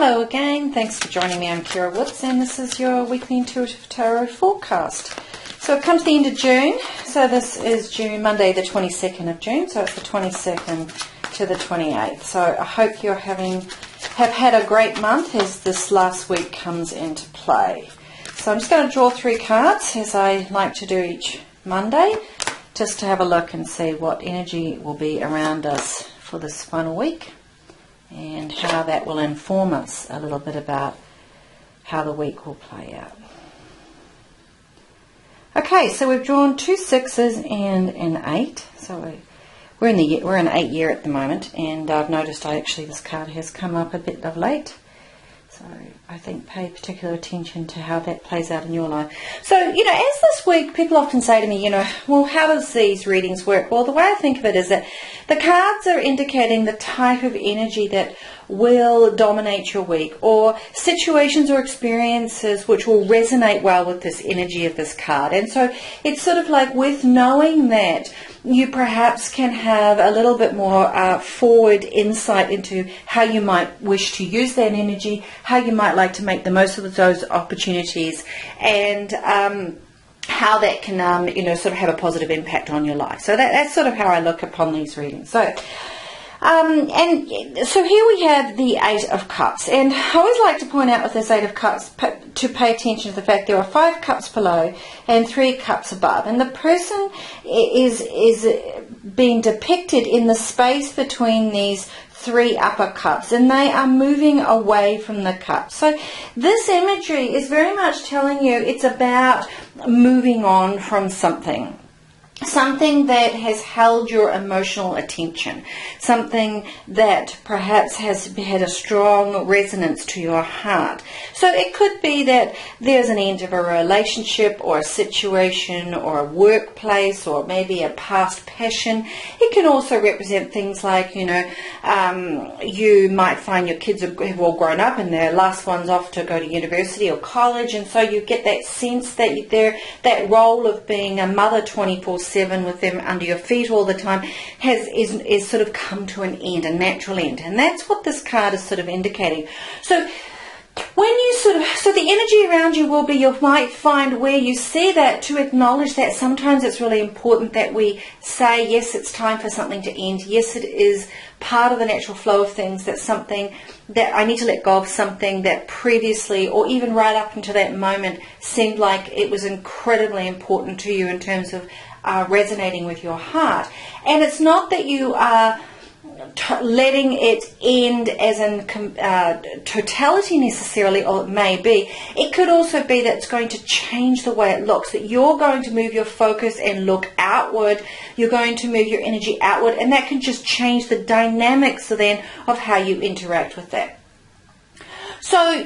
Hello again, thanks for joining me. I'm Kira Woods and this is your weekly intuitive tarot forecast. So I've come to the end of June, so this is Monday the 22nd of June, so it's the 22nd to the 28th. So I hope you have had a great month as this last week comes into play. So I'm just going to draw 3 cards as I like to do each Monday, just to have a look and see what energy will be around us for this final week, and how that will inform us a little bit about how the week will play out. Okay, so we've drawn 2 6s and an 8. So we're in 8 year at the moment, and I've noticed this card has come up a bit of late. So I think pay particular attention to how that plays out in your life. So, as this week, people often say to me, well, how does these readings work? Well, the way I think of it is that the cards are indicating the type of energy that will dominate your week, or situations or experiences which will resonate well with this energy of this card. And so it's sort of like, with knowing that, you perhaps can have a little bit more forward insight into how you might wish to use that energy, how you might like to make the most of those opportunities, and how that can sort of have a positive impact on your life. So that's sort of how I look upon these readings. So and so here we have the 8 of Cups, and I always like to point out with this 8 of Cups to pay attention to the fact there are 5 cups below and 3 cups above, and the person is being depicted in the space between these 3 upper cups, and they are moving away from the cup. So this imagery is very much telling you it's about moving on from something that has held your emotional attention, something that perhaps has had a strong resonance to your heart. So it could be that there's an end of a relationship or a situation or a workplace, or maybe a past passion. It can also represent things like, you might find your kids have all grown up and their last one's off to go to university or college, and so you get that sense that that role of being a mother 24/7 with them under your feet all the time is sort of come to an end, a natural end, and that's what this card is sort of indicating. So when you so the energy around you will be, you might find where you see that, to acknowledge that sometimes it's really important that we say, yes, it's time for something to end. Yes, it is part of the natural flow of things. That's something that I need to let go of, something that previously, or even right up until that moment, seemed like it was incredibly important to you in terms of resonating with your heart. And it's not that you are letting it end as in totality necessarily, or it may be. It could also be that it's going to change the way it looks, that you're going to move your focus and look outward. You're going to move your energy outward, and that can just change the dynamics then of how you interact with that. So,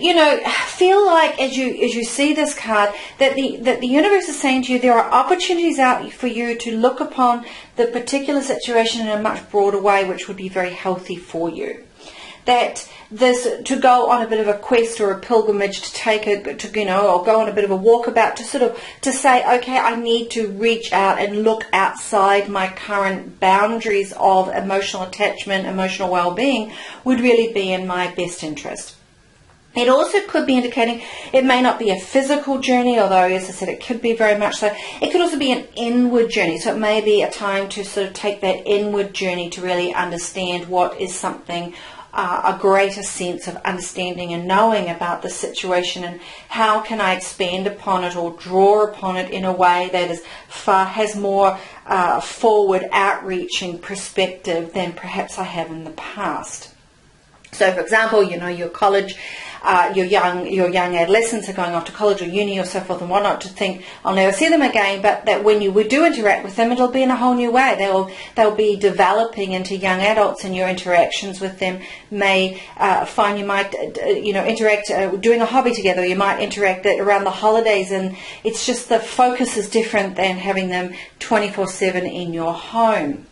feel like as you see this card, that the universe is saying to you, there are opportunities out for you to look upon the particular situation in a much broader way, which would be very healthy for you. That to go on a bit of a quest or a pilgrimage, or go on a bit of a walkabout, to say, okay, I need to reach out and look outside my current boundaries of emotional attachment, emotional well-being, would really be in my best interest. It also could be indicating it may not be a physical journey, although, as I said, it could be very much so. It could also be an inward journey. So it may be a time to sort of take that inward journey to really understand what is something, a greater sense of understanding and knowing about the situation, and how can I expand upon it or draw upon it in a way that has more forward outreaching perspective than perhaps I have in the past. So, for example, your college, your young adolescents are going off to college or uni or so forth and whatnot, to think, I'll never see them again, but that when you do interact with them, it'll be in a whole new way. They'll be developing into young adults, and your interactions with them may find you might, interact doing a hobby together. You might interact around the holidays, and it's just the focus is different than having them 24/7 in your home.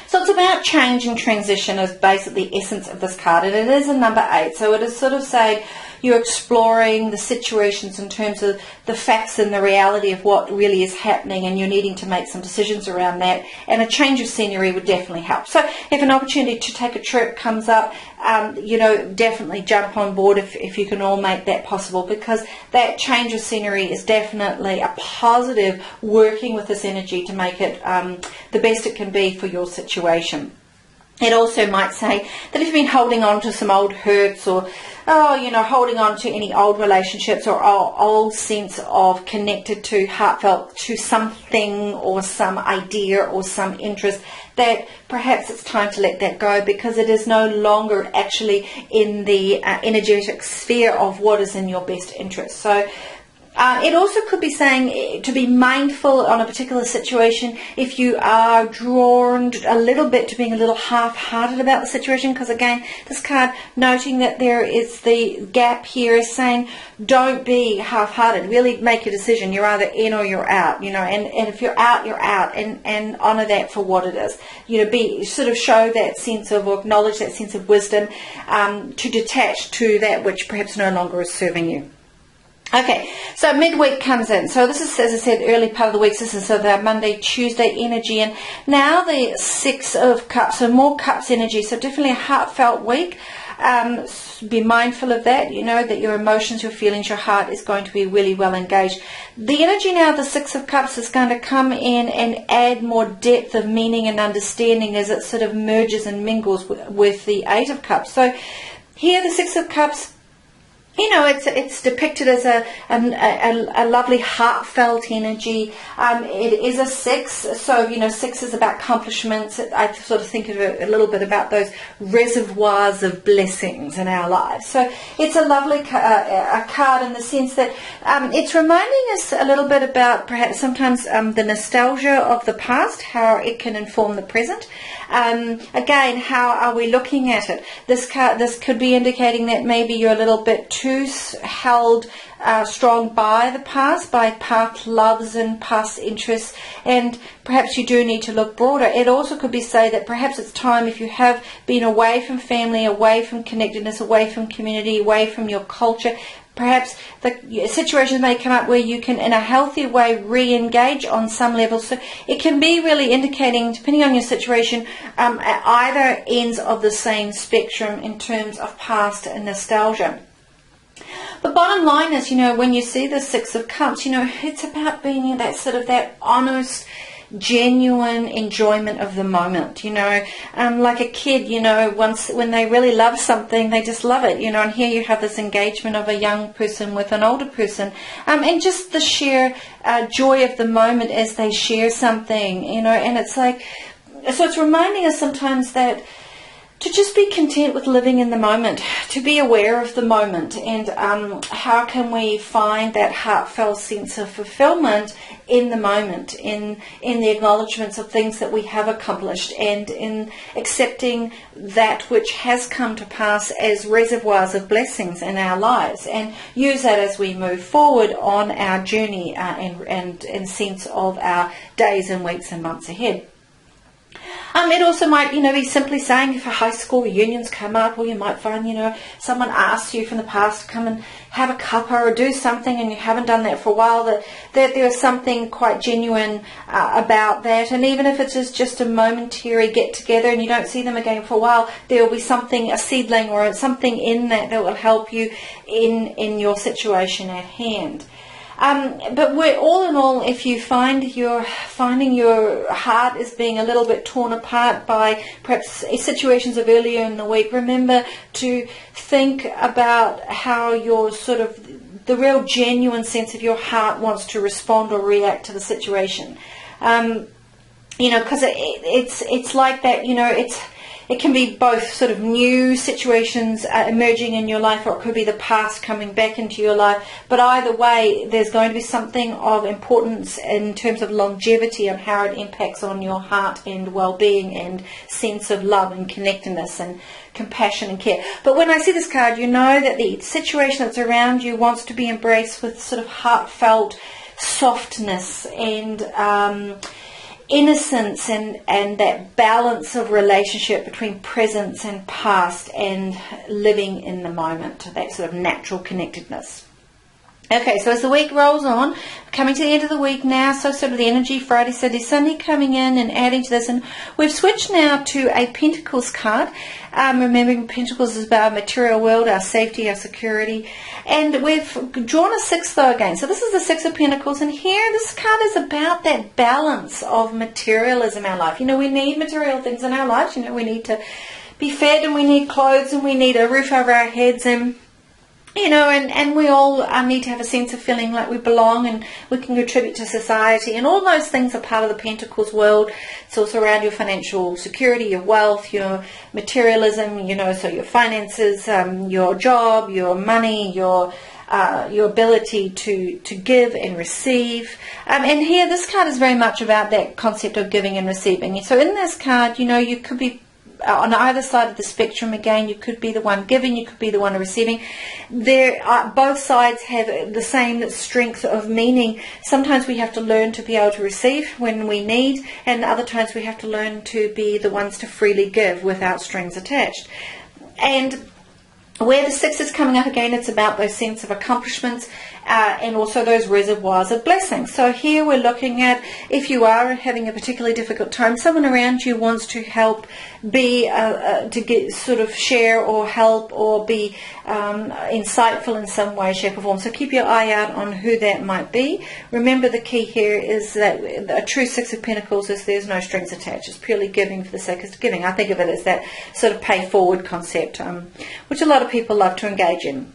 So it's about change and transition is basically the essence of this card, and it is a number 8. So it is sort of saying you're exploring the situations in terms of the facts and the reality of what really is happening, and you're needing to make some decisions around that, and a change of scenery would definitely help. So if an opportunity to take a trip comes up, definitely jump on board if you can all make that possible, because that change of scenery is definitely a positive, working with this energy to make it the best it can be for your situation. It also might say that if you've been holding on to some old hurts, or holding on to any old relationships, or old sense of connected to, heartfelt to something or some idea or some interest, that perhaps it's time to let that go, because it is no longer actually in the energetic sphere of what is in your best interest. So it also could be saying to be mindful on a particular situation if you are drawn a little bit to being a little half-hearted about the situation, because again, this card noting that there is the gap here is saying don't be half-hearted. Really make a decision. You're either in or you're out, and if you're out, you're out, and honor that for what it is. Show that sense of, or acknowledge that sense of wisdom, to detach to that which perhaps no longer is serving you. Okay, so midweek comes in. So this is, as I said, early part of the week. This is the Monday, Tuesday energy. And now the 6 of Cups, so more Cups energy. So definitely a heartfelt week. Be mindful of that, that your emotions, your feelings, your heart is going to be really well engaged. The energy now of the 6 of Cups is going to come in and add more depth of meaning and understanding as it sort of merges and mingles with the 8 of Cups. So here the 6 of Cups, it's depicted as a lovely heartfelt energy. It is a 6, so 6 is about accomplishments. I sort of think of it a little bit about those reservoirs of blessings in our lives. So it's a lovely a card in the sense that it's reminding us a little bit about perhaps sometimes the nostalgia of the past, how it can inform the present. Again, how are we looking at it? This could be indicating that maybe you're a little bit too held strong by the past, by past loves and past interests, and perhaps you do need to look broader. It also could be say that perhaps it's time, if you have been away from family, away from connectedness, away from community, away from your culture, perhaps the situations may come up where you can, in a healthy way, re-engage on some level. So it can be really indicating, depending on your situation, at either ends of the same spectrum in terms of past and nostalgia. The bottom line is, when you see the 6 of Cups, it's about being in that honest, genuine enjoyment of the moment, like a kid, when they really love something, they just love it, and here you have this engagement of a young person with an older person, and just the sheer joy of the moment as they share something, and it's like, so it's reminding us sometimes that to just be content with living in the moment, to be aware of the moment, and how can we find that heartfelt sense of fulfillment in the moment, in the acknowledgements of things that we have accomplished, and in accepting that which has come to pass as reservoirs of blessings in our lives, and use that as we move forward on our journey and sense of our days and weeks and months ahead. It also might, be simply saying if a high school reunions come up, or you might find, someone asks you from the past to come and have a cuppa or do something, and you haven't done that for a while, that there's something quite genuine about that. And even if it is just a momentary get-together and you don't see them again for a while, there will be something, a seedling or something in that will help you in your situation at hand. But all in all, if you finding your heart is being a little bit torn apart by perhaps situations of earlier in the week, remember to think about how your sort of the real genuine sense of your heart wants to respond or react to the situation. Because it's like that. It can be both sort of new situations emerging in your life, or it could be the past coming back into your life. But either way, there's going to be something of importance in terms of longevity on how it impacts on your heart and well-being and sense of love and connectedness and compassion and care. But when I see this card, you know that the situation that's around you wants to be embraced with sort of heartfelt softness and innocence and that balance of relationship between presence and past and living in the moment, that sort of natural connectedness. Okay, so as the week rolls on, coming to the end of the week now, so sort of the energy, Friday, Saturday, Sunday coming in and adding to this, and we've switched now to a Pentacles card. Remembering Pentacles is about our material world, our safety, our security, and we've drawn a six though again. So this is the Six of Pentacles, and here this card is about that balance of materialism in our life. You know, we need material things in our lives. You know, we need to be fed, and we need clothes, and we need a roof over our heads, and you know, and we all need to have a sense of feeling like we belong and we can contribute to society, and all those things are part of the Pentacles world. It's also around your financial security, your wealth, your materialism, you know, so your finances, your job, your money, your ability to give and receive. And here this card is very much about that concept of giving and receiving. So in this card, you know, you could be on either side of the spectrum. Again, you could be the one giving, you could be the one receiving. Both sides have the same strength of meaning. Sometimes we have to learn to be able to receive when we need, and other times we have to learn to be the ones to freely give without strings attached. And where the six is coming up again, it's about those sense of accomplishments and also those reservoirs of blessings. So here we're looking at, if you are having a particularly difficult time, someone around you wants to help, be to get sort of share or help or be insightful in some way, shape or form. So keep your eye out on who that might be. Remember, the key here is that a true Six of Pentacles is there's no strings attached. It's purely giving for the sake of giving. I think of it as that sort of pay forward concept, which a lot of people love to engage in.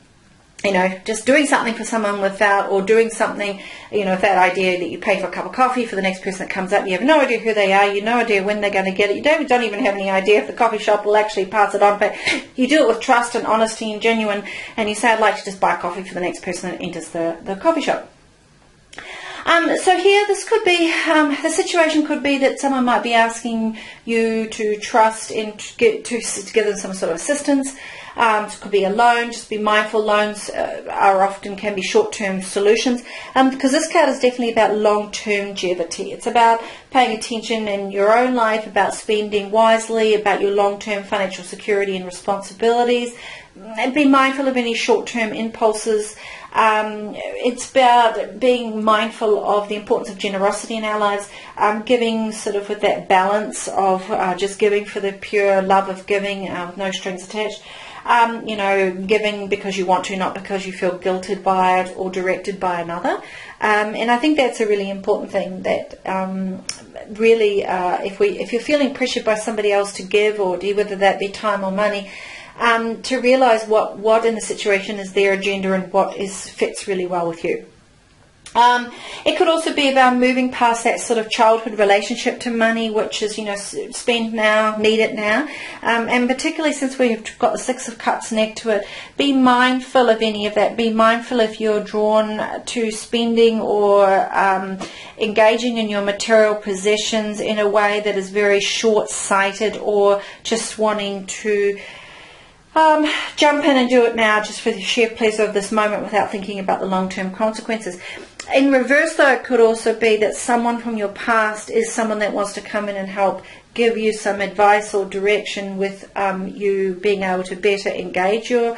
You know, just doing something for someone without, or doing something, you know, with that idea that you pay for a cup of coffee for the next person that comes up. You have no idea who they are. You have no idea when they're going to get it. You don't even have any idea if the coffee shop will actually pass it on. But you do it with trust and honesty and genuine. And you say, I'd like to just buy coffee for the next person that enters the coffee shop. So here, this could be, the situation could be that someone might be asking you to trust and to give them some sort of assistance. It could be a loan. Just be mindful, loans can be short-term solutions, because this card is definitely about long-term longevity. It's about paying attention in your own life, about spending wisely, about your long-term financial security and responsibilities, and be mindful of any short-term impulses. It's about being mindful of the importance of generosity in our lives, giving sort of with that balance of just giving for the pure love of giving, with no strings attached. You know, giving because you want to, not because you feel guilted by it or directed by another. And I think that's a really important thing, that really if you're feeling pressured by somebody else to give, or whether that be time or money, to realize what in the situation is their agenda and what fits really well with you. It could also be about moving past that sort of childhood relationship to money, which is, you know, spend now, need it now. And particularly since we've got the Six of Cups next to it, be mindful of any of that. Be mindful if you're drawn to spending or engaging in your material possessions in a way that is very short-sighted, or just wanting to jump in and do it now just for the sheer pleasure of this moment without thinking about the long-term consequences. In reverse, though, it could also be that someone from your past is someone that wants to come in and help give you some advice or direction with you being able to better engage your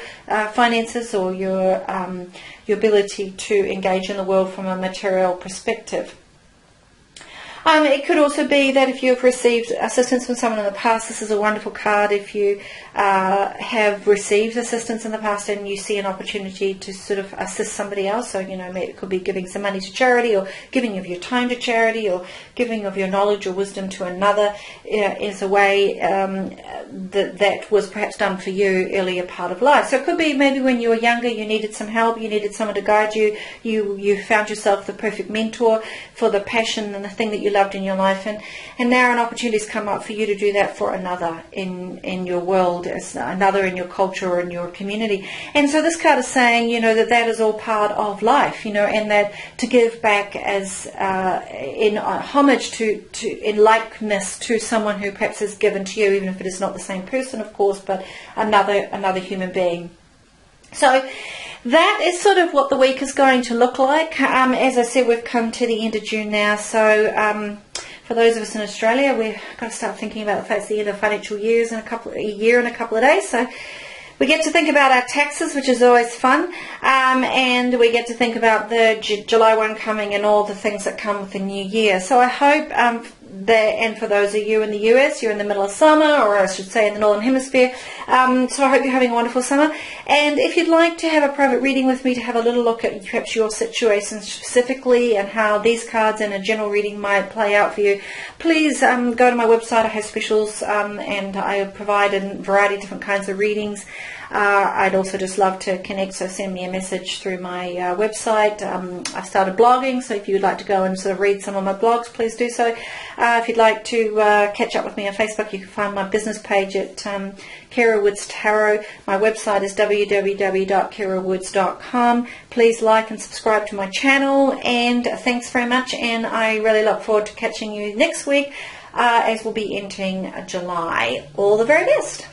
finances, or your ability to engage in the world from a material perspective. It could also be that if you've received assistance from someone in the past, this is a wonderful card. If you have received assistance in the past and you see an opportunity to sort of assist somebody else, so, you know, maybe it could be giving some money to charity, or giving of your time to charity, or giving of your knowledge or wisdom to another, is a way that was perhaps done for you earlier part of life. So it could be maybe when you were younger, you needed some help, you needed someone to guide you, you found yourself the perfect mentor for the passion and the thing that you loved in your life, and now an opportunity has come up for you to do that for another in your world, as another in your culture or in your community. And so this card is saying, you know, that is all part of life, you know, and that to give back as in homage to in likeness to someone who perhaps has given to you, even if it is not the same person, of course, but another human being. So that is sort of what the week is going to look like. As I said, we've come to the end of June now, so For those of us in Australia, we've got to start thinking about the fact it's the end of financial years in a year and a couple of days. So we get to think about our taxes, which is always fun, and we get to think about the July 1 coming and all the things that come with the new year. So I hope and for those of you in the US, you're in the middle of summer, or I should say in the Northern Hemisphere, so I hope you're having a wonderful summer. And if you'd like to have a private reading with me to have a little look at perhaps your situation specifically and how these cards and a general reading might play out for you, please go to my website. I have specials and I provide a variety of different kinds of readings. I'd also just love to connect, so send me a message through my website. I started blogging, so if you would like to go and sort of read some of my blogs, please do so. If you'd like to catch up with me on Facebook, you can find my business page at Kira Woods Tarot. My website is www.kirawoods.com. Please like and subscribe to my channel, and thanks very much, and I really look forward to catching you next week as we'll be entering July. All the very best.